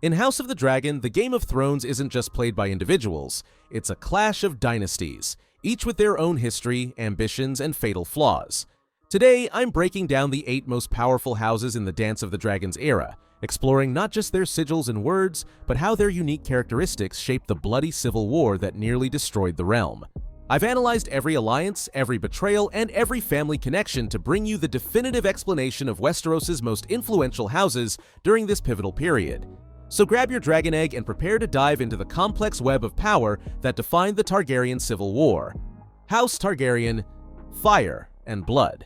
In House of the Dragon, the Game of Thrones isn't just played by individuals, it's a clash of dynasties, each with their own history, ambitions, and fatal flaws. Today, I'm breaking down the 8 most powerful houses in the Dance of the Dragons era, exploring not just their sigils and words, but how their unique characteristics shaped the bloody civil war that nearly destroyed the realm. I've analyzed every alliance, every betrayal, and every family connection to bring you the definitive explanation of Westeros' most influential houses during this pivotal period. So grab your dragon egg and prepare to dive into the complex web of power that defined the Targaryen Civil War. House Targaryen, Fire and Blood.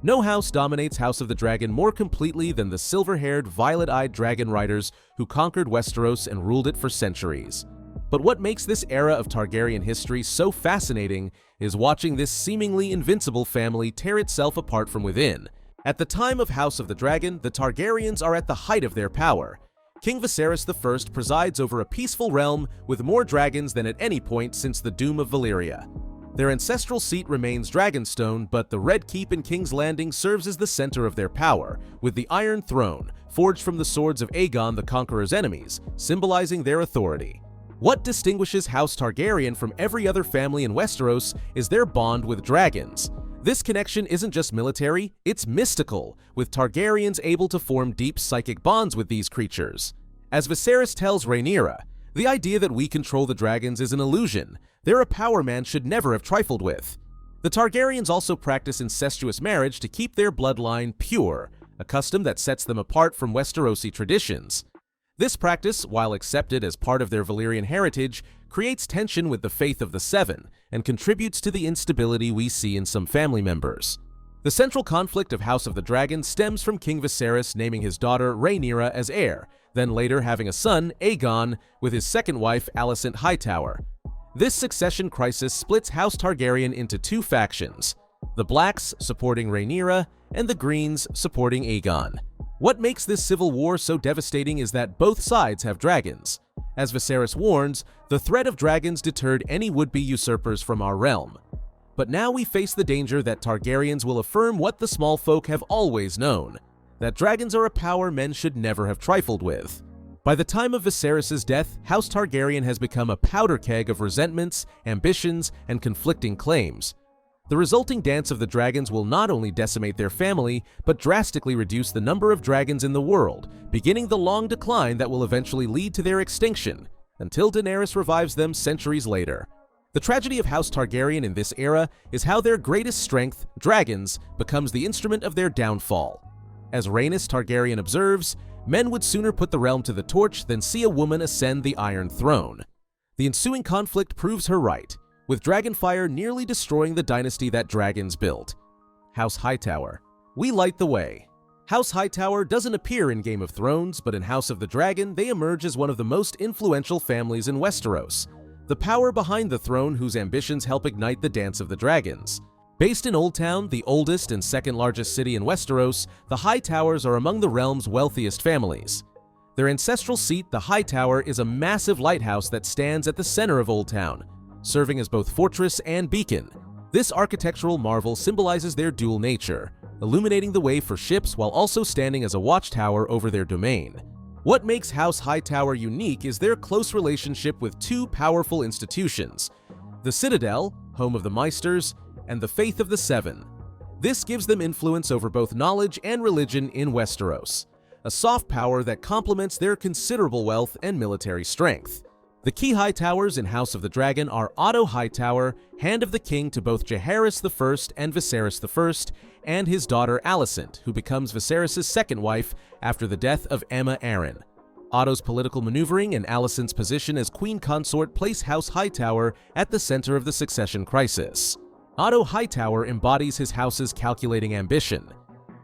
No house dominates House of the Dragon more completely than the silver-haired, violet-eyed dragon riders who conquered Westeros and ruled it for centuries. But what makes this era of Targaryen history so fascinating is watching this seemingly invincible family tear itself apart from within. At the time of House of the Dragon, the Targaryens are at the height of their power. King Viserys I presides over a peaceful realm with more dragons than at any point since the doom of Valyria. Their ancestral seat remains Dragonstone, but the Red Keep in King's Landing serves as the center of their power, with the Iron Throne, forged from the swords of Aegon the Conqueror's enemies, symbolizing their authority. What distinguishes House Targaryen from every other family in Westeros is their bond with dragons. This connection isn't just military, it's mystical, with Targaryens able to form deep psychic bonds with these creatures. As Viserys tells Rhaenyra, the idea that we control the dragons is an illusion. They're a power man should never have trifled with. The Targaryens also practice incestuous marriage to keep their bloodline pure, a custom that sets them apart from Westerosi traditions. This practice, while accepted as part of their Valyrian heritage, creates tension with the faith of the Seven and contributes to the instability we see in some family members. The central conflict of House of the Dragon stems from King Viserys naming his daughter Rhaenyra as heir, then later having a son, Aegon, with his second wife, Alicent Hightower. This succession crisis splits House Targaryen into 2 factions, the Blacks supporting Rhaenyra and the Greens supporting Aegon. What makes this civil war so devastating is that both sides have dragons. As Viserys warns, the threat of dragons deterred any would-be usurpers from our realm. But now we face the danger that Targaryens will affirm what the small folk have always known, that dragons are a power men should never have trifled with. By the time of Viserys' death, House Targaryen has become a powder keg of resentments, ambitions, and conflicting claims. The resulting Dance of the Dragons will not only decimate their family, but drastically reduce the number of dragons in the world, beginning the long decline that will eventually lead to their extinction, until Daenerys revives them centuries later. The tragedy of House Targaryen in this era is how their greatest strength, dragons, becomes the instrument of their downfall. As Rhaenys Targaryen observes, men would sooner put the realm to the torch than see a woman ascend the Iron Throne. The ensuing conflict proves her right, with Dragonfire nearly destroying the dynasty that dragons built. House Hightower. We light the way. House Hightower doesn't appear in Game of Thrones, but in House of the Dragon, they emerge as one of the most influential families in Westeros, the power behind the throne whose ambitions help ignite the Dance of the Dragons. Based in Old Town, the oldest and second largest city in Westeros, the Hightowers are among the realm's wealthiest families. Their ancestral seat, the Hightower, is a massive lighthouse that stands at the center of Old Town, serving as both fortress and beacon. This architectural marvel symbolizes their dual nature, illuminating the way for ships while also standing as a watchtower over their domain. What makes House Hightower unique is their close relationship with 2 powerful institutions, the Citadel, home of the Maesters, and the Faith of the Seven. This gives them influence over both knowledge and religion in Westeros, a soft power that complements their considerable wealth and military strength. The key Hightowers in House of the Dragon are Otto Hightower, Hand of the King to both Jaehaerys I and Viserys I, and his daughter Alicent, who becomes Viserys' second wife after the death of Aemma Arryn. Otto's political maneuvering and Alicent's position as queen consort place House Hightower at the center of the succession crisis. Otto Hightower embodies his house's calculating ambition.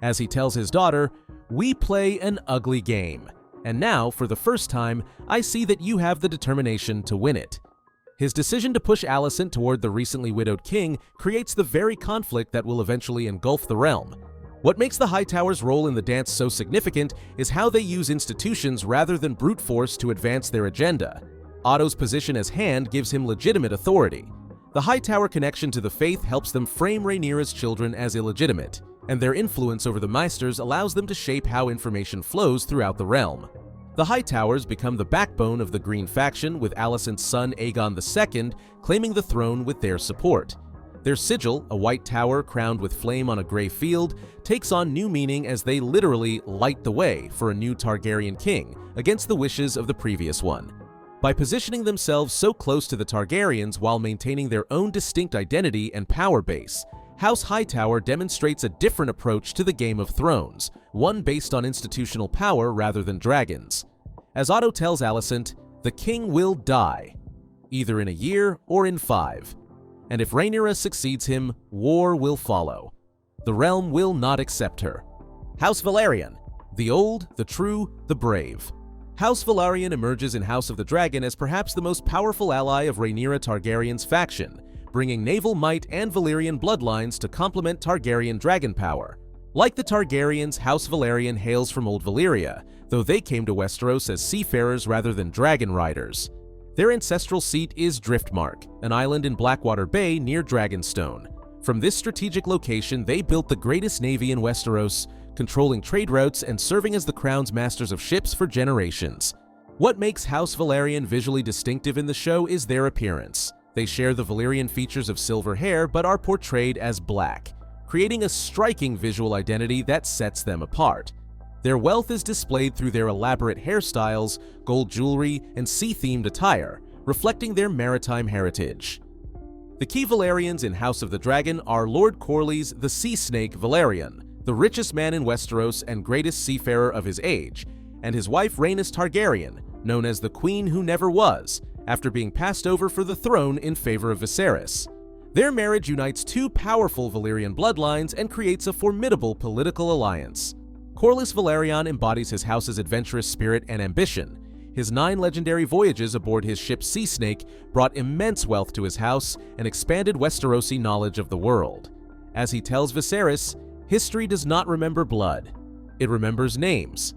As he tells his daughter, "We play an ugly game. And now, for the first time, I see that you have the determination to win it." His decision to push Alicent toward the recently widowed king creates the very conflict that will eventually engulf the realm. What makes the Hightowers' role in the dance so significant is how they use institutions rather than brute force to advance their agenda. Otto's position as Hand gives him legitimate authority. The Hightower connection to the faith helps them frame Rhaenyra's children as illegitimate, and their influence over the Maesters allows them to shape how information flows throughout the realm. The Hightowers become the backbone of the Green faction, with Alicent's son Aegon II claiming the throne with their support. Their sigil, a white tower crowned with flame on a gray field, takes on new meaning as they literally light the way for a new Targaryen king against the wishes of the previous one. By positioning themselves so close to the Targaryens while maintaining their own distinct identity and power base, House Hightower demonstrates a different approach to the Game of Thrones, one based on institutional power rather than dragons. As Otto tells Alicent, the king will die, either in a year or in 5. And if Rhaenyra succeeds him, war will follow. The realm will not accept her. House Velaryon, the old, the true, the brave. House Velaryon emerges in House of the Dragon as perhaps the most powerful ally of Rhaenyra Targaryen's faction, bringing naval might and Valyrian bloodlines to complement Targaryen dragon power. Like the Targaryens, House Velaryon hails from Old Valyria, though they came to Westeros as seafarers rather than dragon riders. Their ancestral seat is Driftmark, an island in Blackwater Bay near Dragonstone. From this strategic location, they built the greatest navy in Westeros, controlling trade routes and serving as the crown's masters of ships for generations. What makes House Velaryon visually distinctive in the show is their appearance. They share the Valyrian features of silver hair but are portrayed as black, creating a striking visual identity that sets them apart. Their wealth is displayed through their elaborate hairstyles, gold jewelry, and sea-themed attire, reflecting their maritime heritage. The key Velaryons in House of the Dragon are Lord Corlys the Sea Snake Velaryon, the richest man in Westeros and greatest seafarer of his age, and his wife Rhaenys Targaryen, known as the Queen Who Never Was, after being passed over for the throne in favor of Viserys. Their marriage unites two powerful Valyrian bloodlines and creates a formidable political alliance. Corlys Velaryon embodies his house's adventurous spirit and ambition. His 9 legendary voyages aboard his ship Sea Snake brought immense wealth to his house and expanded Westerosi knowledge of the world. As he tells Viserys, history does not remember blood, it remembers names.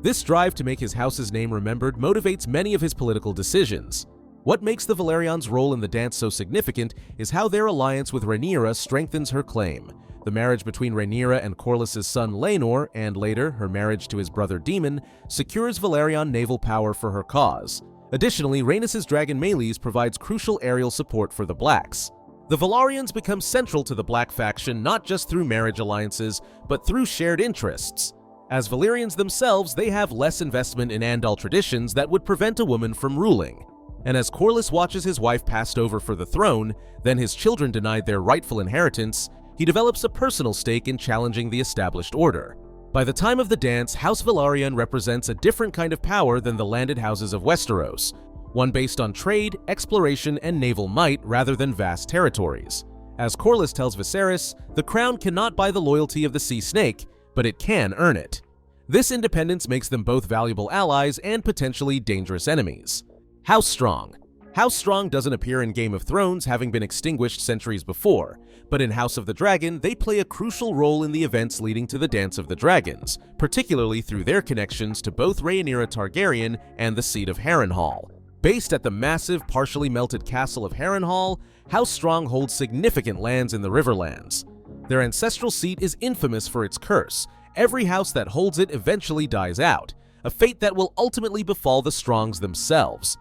This drive to make his house's name remembered motivates many of his political decisions. What makes the Velaryons' role in the dance so significant is how their alliance with Rhaenyra strengthens her claim. The marriage between Rhaenyra and Corlys' son Laenor, and later her marriage to his brother Daemon, secures Velaryon naval power for her cause. Additionally, Rhaenys' dragon Meleys provides crucial aerial support for the Blacks. The Velaryons become central to the Black faction not just through marriage alliances, but through shared interests. As Valyrians themselves, they have less investment in Andal traditions that would prevent a woman from ruling. And as Corlys watches his wife passed over for the throne, then his children denied their rightful inheritance, he develops a personal stake in challenging the established order. By the time of the dance, House Velaryon represents a different kind of power than the landed houses of Westeros, one based on trade, exploration, and naval might rather than vast territories. As Corlys tells Viserys, the crown cannot buy the loyalty of the Sea Snake, but it can earn it. This independence makes them both valuable allies and potentially dangerous enemies. House Strong. House Strong doesn't appear in Game of Thrones, having been extinguished centuries before, but in House of the Dragon, they play a crucial role in the events leading to the Dance of the Dragons, particularly through their connections to both Rhaenyra Targaryen and the seat of Harrenhal. Based at the massive, partially melted castle of Harrenhal, House Strong holds significant lands in the Riverlands. Their ancestral seat is infamous for its curse. Every house that holds it eventually dies out, a fate that will ultimately befall the Strongs themselves.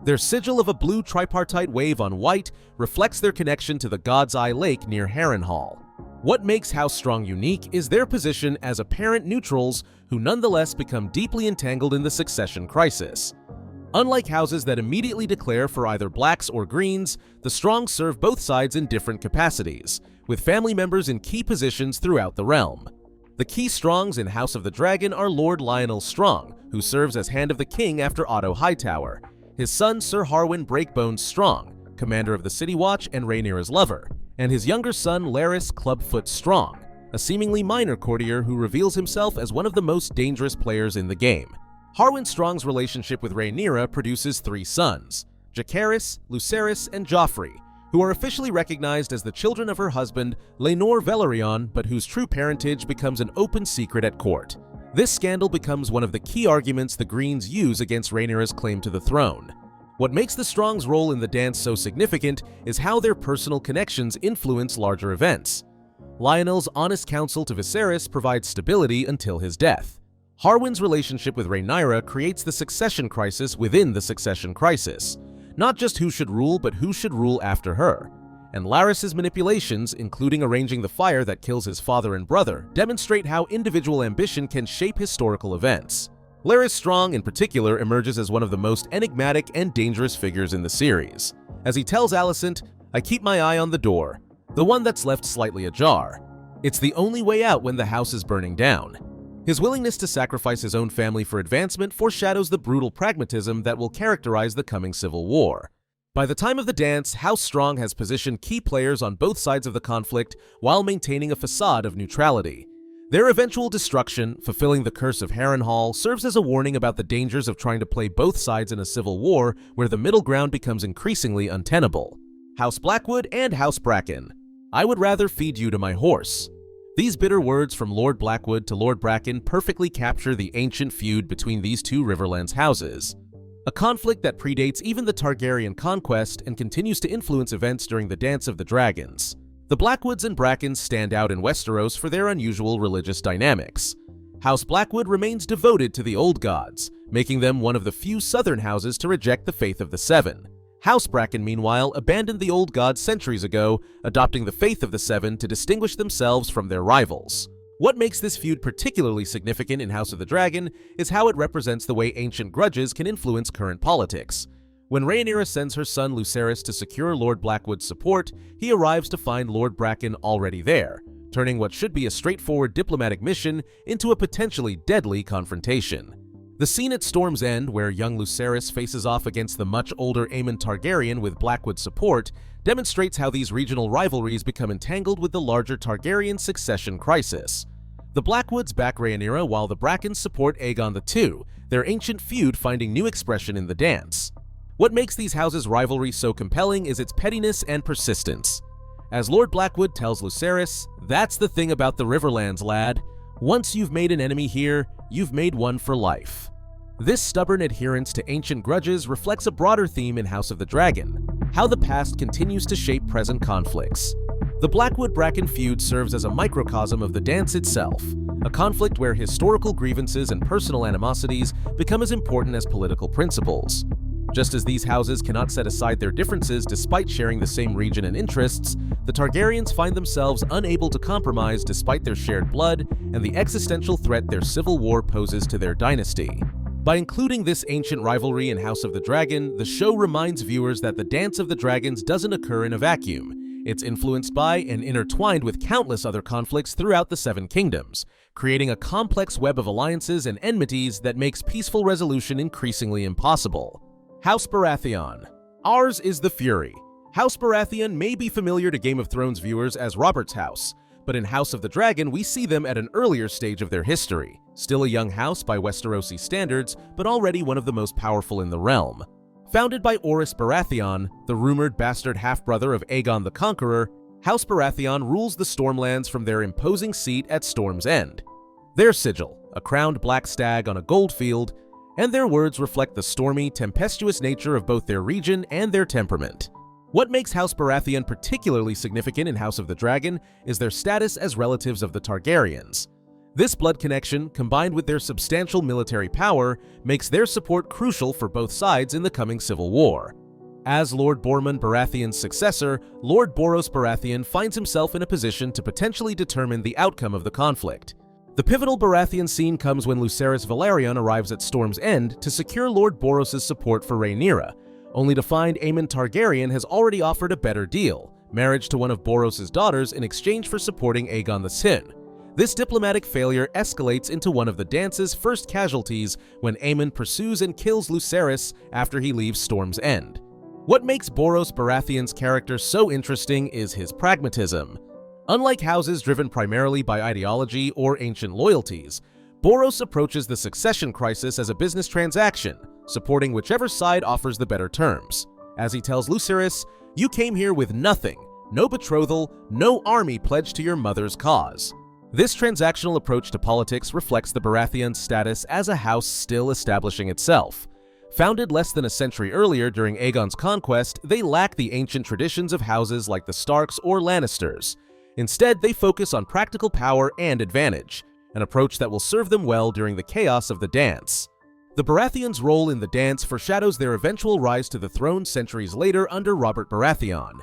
Their sigil of a blue tripartite wave on white reflects their connection to the God's Eye Lake near Harrenhal. What makes House Strong unique is their position as apparent neutrals who nonetheless become deeply entangled in the succession crisis. Unlike houses that immediately declare for either blacks or greens, the Strongs serve both sides in different capacities, with family members in key positions throughout the realm. The key Strongs in House of the Dragon are Lord Lionel Strong, who serves as Hand of the King after Otto Hightower, his son Sir Harwin Breakbones Strong, commander of the City Watch and Rhaenyra's lover, and his younger son Larys Clubfoot Strong, a seemingly minor courtier who reveals himself as one of the most dangerous players in the game. Harwin Strong's relationship with Rhaenyra produces 3 sons, Jacaerys, Lucerys, and Joffrey, who are officially recognized as the children of her husband, Laenor Velaryon, but whose true parentage becomes an open secret at court. This scandal becomes one of the key arguments the Greens use against Rhaenyra's claim to the throne. What makes the Strongs' role in the dance so significant is how their personal connections influence larger events. Lionel's honest counsel to Viserys provides stability until his death. Harwin's relationship with Rhaenyra creates the succession crisis within the succession crisis. Not just who should rule, but who should rule after her. And Larys's manipulations, including arranging the fire that kills his father and brother, demonstrate how individual ambition can shape historical events. Larys Strong, in particular, emerges as one of the most enigmatic and dangerous figures in the series. As he tells Alicent, "I keep my eye on the door, the one that's left slightly ajar. It's the only way out when the house is burning down." His willingness to sacrifice his own family for advancement foreshadows the brutal pragmatism that will characterize the coming civil war. By the time of the dance, House Strong has positioned key players on both sides of the conflict while maintaining a facade of neutrality. Their eventual destruction, fulfilling the curse of Harrenhal, serves as a warning about the dangers of trying to play both sides in a civil war where the middle ground becomes increasingly untenable. House Blackwood and House Bracken. I would rather feed you to my horse. These bitter words from Lord Blackwood to Lord Bracken perfectly capture the ancient feud between these two Riverlands houses. A conflict that predates even the Targaryen conquest and continues to influence events during the Dance of the Dragons. The Blackwoods and Brackens stand out in Westeros for their unusual religious dynamics. House Blackwood remains devoted to the old gods, making them one of the few southern houses to reject the faith of the Seven. House Bracken, meanwhile, abandoned the old gods centuries ago, adopting the faith of the Seven to distinguish themselves from their rivals. What makes this feud particularly significant in House of the Dragon is how it represents the way ancient grudges can influence current politics. When Rhaenyra sends her son Lucerys to secure Lord Blackwood's support, he arrives to find Lord Bracken already there, turning what should be a straightforward diplomatic mission into a potentially deadly confrontation. The scene at Storm's End, where young Lucerys faces off against the much older Aemon Targaryen with Blackwood's support, demonstrates how these regional rivalries become entangled with the larger Targaryen succession crisis. The Blackwoods back Rhaenyra while the Brackens support Aegon II, their ancient feud finding new expression in the dance. What makes these houses' rivalry so compelling is its pettiness and persistence. As Lord Blackwood tells Lucerys, "That's the thing about the Riverlands, lad. Once you've made an enemy here, you've made one for life." This stubborn adherence to ancient grudges reflects a broader theme in House of the Dragon, how the past continues to shape present conflicts. The Blackwood-Bracken feud serves as a microcosm of the dance itself, a conflict where historical grievances and personal animosities become as important as political principles. Just as these houses cannot set aside their differences despite sharing the same region and interests, the Targaryens find themselves unable to compromise despite their shared blood and the existential threat their civil war poses to their dynasty. By including this ancient rivalry in House of the Dragon, the show reminds viewers that the Dance of the Dragons doesn't occur in a vacuum. It's influenced by and intertwined with countless other conflicts throughout the Seven Kingdoms, creating a complex web of alliances and enmities that makes peaceful resolution increasingly impossible. House Baratheon. Ours is the Fury. House Baratheon may be familiar to Game of Thrones viewers as Robert's house, but in House of the Dragon we see them at an earlier stage of their history. Still a young house by Westerosi standards, but already one of the most powerful in the realm. Founded by Orys Baratheon, the rumored bastard half-brother of Aegon the Conqueror, House Baratheon rules the Stormlands from their imposing seat at Storm's End. Their sigil, a crowned black stag on a gold field, and their words reflect the stormy, tempestuous nature of both their region and their temperament. What makes House Baratheon particularly significant in House of the Dragon is their status as relatives of the Targaryens. This blood connection, combined with their substantial military power, makes their support crucial for both sides in the coming civil war. As Lord Bormund Baratheon's successor, Lord Boros Baratheon finds himself in a position to potentially determine the outcome of the conflict. The pivotal Baratheon scene comes when Lucerys Velaryon arrives at Storm's End to secure Lord Boros' support for Rhaenyra, only to find Aemon Targaryen has already offered a better deal, marriage to one of Boros' daughters in exchange for supporting Aegon the Sin. This diplomatic failure escalates into one of the dance's first casualties when Aemon pursues and kills Lucerys after he leaves Storm's End. What makes Boros Baratheon's character so interesting is his pragmatism. Unlike houses driven primarily by ideology or ancient loyalties, Boros approaches the succession crisis as a business transaction, supporting whichever side offers the better terms. As he tells Lucerys, "You came here with nothing, no betrothal, no army pledged to your mother's cause." This transactional approach to politics reflects the Baratheon status as a house still establishing itself. Founded less than a century earlier during Aegon's conquest, they lack the ancient traditions of houses like the Starks or Lannisters. Instead, they focus on practical power and advantage. an approach that will serve them well during the chaos of the dance. The Baratheons' role in the dance foreshadows their eventual rise to the throne centuries later under Robert Baratheon.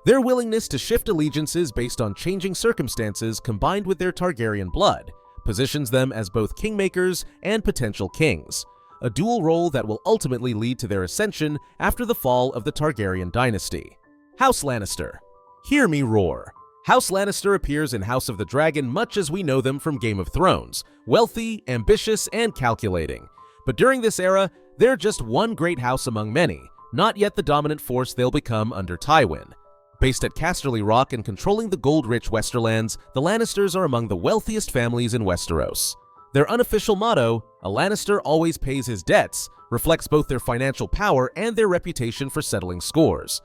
Their willingness to shift allegiances based on changing circumstances combined with their Targaryen blood positions them as both kingmakers and potential kings, a dual role that will ultimately lead to their ascension after the fall of the Targaryen dynasty. House Lannister. Hear me roar. House Lannister appears in House of the Dragon much as we know them from Game of Thrones, wealthy, ambitious, and calculating. But during this era, they're just one great house among many, not yet the dominant force they'll become under Tywin. Based at Casterly Rock and controlling the gold-rich Westerlands, the Lannisters are among the wealthiest families in Westeros. Their unofficial motto, "A Lannister always pays his debts," reflects both their financial power and their reputation for settling scores.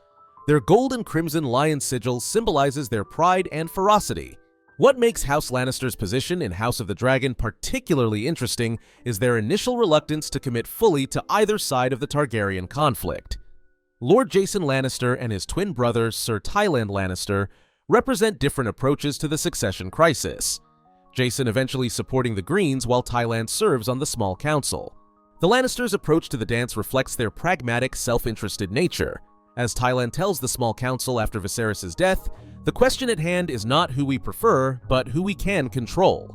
Their gold and crimson lion sigil symbolizes their pride and ferocity. What makes House Lannister's position in House of the Dragon particularly interesting is their initial reluctance to commit fully to either side of the Targaryen conflict. Lord Jason Lannister and his twin brother, Sir Tyland Lannister, represent different approaches to the succession crisis. Jason eventually supporting the Greens while Tyland serves on the Small Council. The Lannisters' approach to the dance reflects their pragmatic, self-interested nature. As Tyland tells the Small Council after Viserys' death, the question at hand is not who we prefer, but who we can control.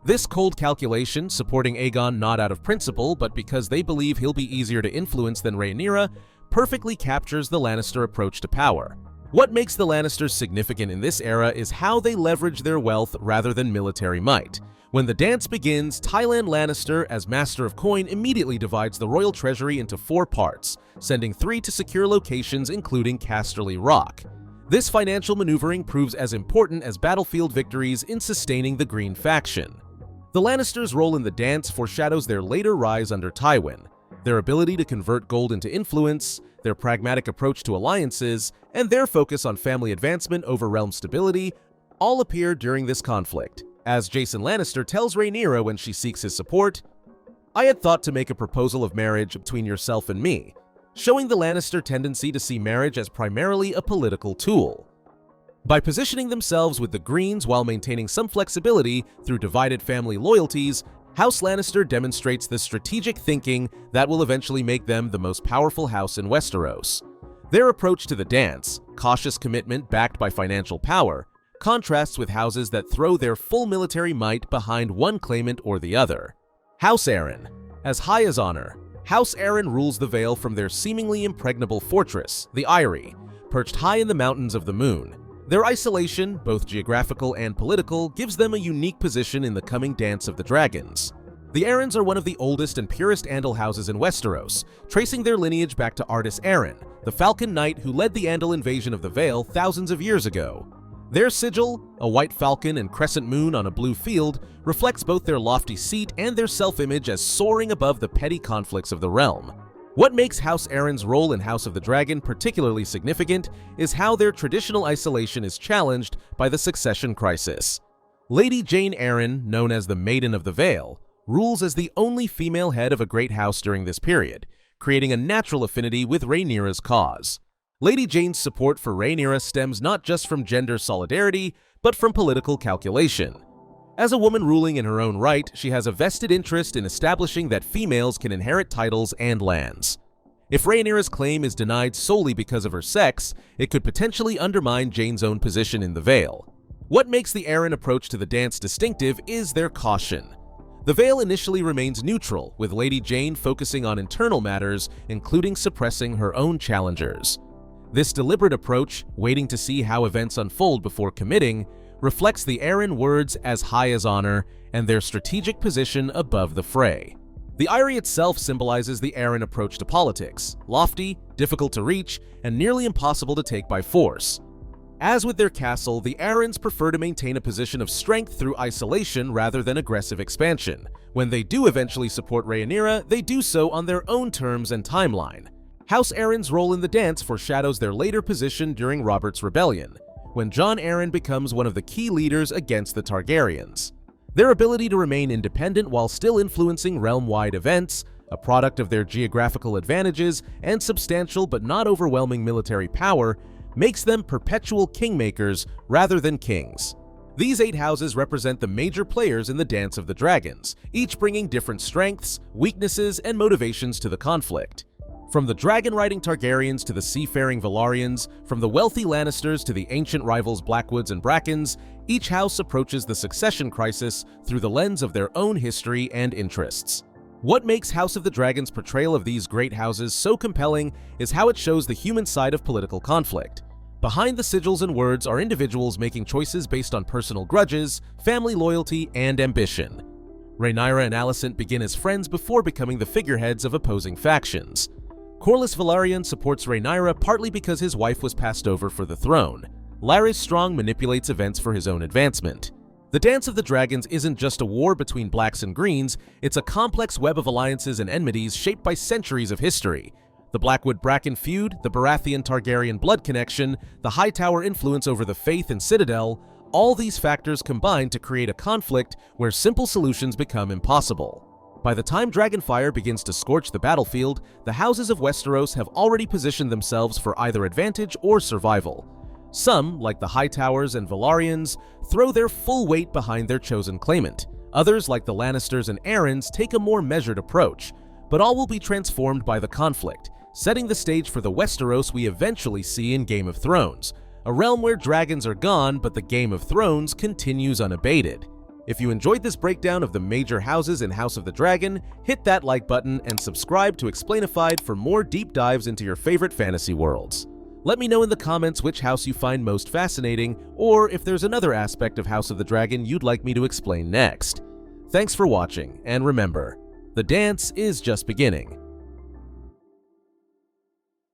This cold calculation, supporting Aegon not out of principle, but because they believe he'll be easier to influence than Rhaenyra, perfectly captures the Lannister approach to power. What makes the Lannisters significant in this era is how they leverage their wealth rather than military might. When the dance begins, Tyland Lannister, as Master of Coin, immediately divides the royal treasury into 4 parts, sending 3 to secure locations including Casterly Rock. This financial maneuvering proves as important as battlefield victories in sustaining the Green faction. The Lannisters' role in the dance foreshadows their later rise under Tywin. Their ability to convert gold into influence, their pragmatic approach to alliances, and their focus on family advancement over realm stability all appear during this conflict. As Jason Lannister tells Rhaenyra when she seeks his support, "I had thought to make a proposal of marriage between yourself and me," showing the Lannister tendency to see marriage as primarily a political tool. By positioning themselves with the Greens while maintaining some flexibility through divided family loyalties, House Lannister demonstrates the strategic thinking that will eventually make them the most powerful house in Westeros. Their approach to the dance, cautious commitment backed by financial power, contrasts with houses that throw their full military might behind one claimant or the other. House Arryn. As high as honor, House Arryn rules the Vale from their seemingly impregnable fortress, the Eyrie, perched high in the mountains of the moon. Their isolation, both geographical and political, gives them a unique position in the coming Dance of the Dragons. The Arryns are one of the oldest and purest Andal houses in Westeros, tracing their lineage back to Artus Arryn, the Falcon Knight who led the Andal invasion of the Vale thousands of years ago. Their sigil, a white falcon and crescent moon on a blue field, reflects both their lofty seat and their self-image as soaring above the petty conflicts of the realm. What makes House Arryn's role in House of the Dragon particularly significant is how their traditional isolation is challenged by the succession crisis. Lady Jane Arryn, known as the Maiden of the Vale, rules as the only female head of a great house during this period, creating a natural affinity with Rhaenyra's cause. Lady Jane's support for Rhaenyra stems not just from gender solidarity, but from political calculation. As a woman ruling in her own right, she has a vested interest in establishing that females can inherit titles and lands. If Rhaenyra's claim is denied solely because of her sex, it could potentially undermine Jane's own position in the Vale. What makes the Arryn approach to the dance distinctive is their caution. The Vale initially remains neutral, with Lady Jane focusing on internal matters, including suppressing her own challengers. This deliberate approach, waiting to see how events unfold before committing, reflects the Arryn words "as high as honor" and their strategic position above the fray. The Eyrie itself symbolizes the Arryn approach to politics, lofty, difficult to reach, and nearly impossible to take by force. As with their castle, the Arryns prefer to maintain a position of strength through isolation rather than aggressive expansion. When they do eventually support Rhaenyra, they do so on their own terms and timeline. House Arryn's role in the dance foreshadows their later position during Robert's Rebellion, when Jon Arryn becomes one of the key leaders against the Targaryens. Their ability to remain independent while still influencing realm-wide events, a product of their geographical advantages and substantial but not overwhelming military power, makes them perpetual kingmakers rather than kings. These 8 houses represent the major players in the Dance of the Dragons, each bringing different strengths, weaknesses, and motivations to the conflict. From the dragon-riding Targaryens to the seafaring Velaryons, from the wealthy Lannisters to the ancient rivals Blackwoods and Brackens, each house approaches the succession crisis through the lens of their own history and interests. What makes House of the Dragon's portrayal of these great houses so compelling is how it shows the human side of political conflict. Behind the sigils and words are individuals making choices based on personal grudges, family loyalty, and ambition. Rhaenyra and Alicent begin as friends before becoming the figureheads of opposing factions. Corlys Velaryon supports Rhaenyra partly because his wife was passed over for the throne. Larys Strong manipulates events for his own advancement. The Dance of the Dragons isn't just a war between blacks and greens, it's a complex web of alliances and enmities shaped by centuries of history. The Blackwood Bracken feud, the Baratheon-Targaryen blood connection, the Hightower influence over the Faith and Citadel, all these factors combine to create a conflict where simple solutions become impossible. By the time Dragonfire begins to scorch the battlefield, the houses of Westeros have already positioned themselves for either advantage or survival. Some, like the Hightowers and Velaryons, throw their full weight behind their chosen claimant. Others, like the Lannisters and Arryns, take a more measured approach. But all will be transformed by the conflict, setting the stage for the Westeros we eventually see in Game of Thrones, a realm where dragons are gone but the Game of Thrones continues unabated. If you enjoyed this breakdown of the major houses in House of the Dragon, hit that like button and subscribe to Explainified for more deep dives into your favorite fantasy worlds. Let me know in the comments which house you find most fascinating, or if there's another aspect of House of the Dragon you'd like me to explain next. Thanks for watching, and remember, the dance is just beginning.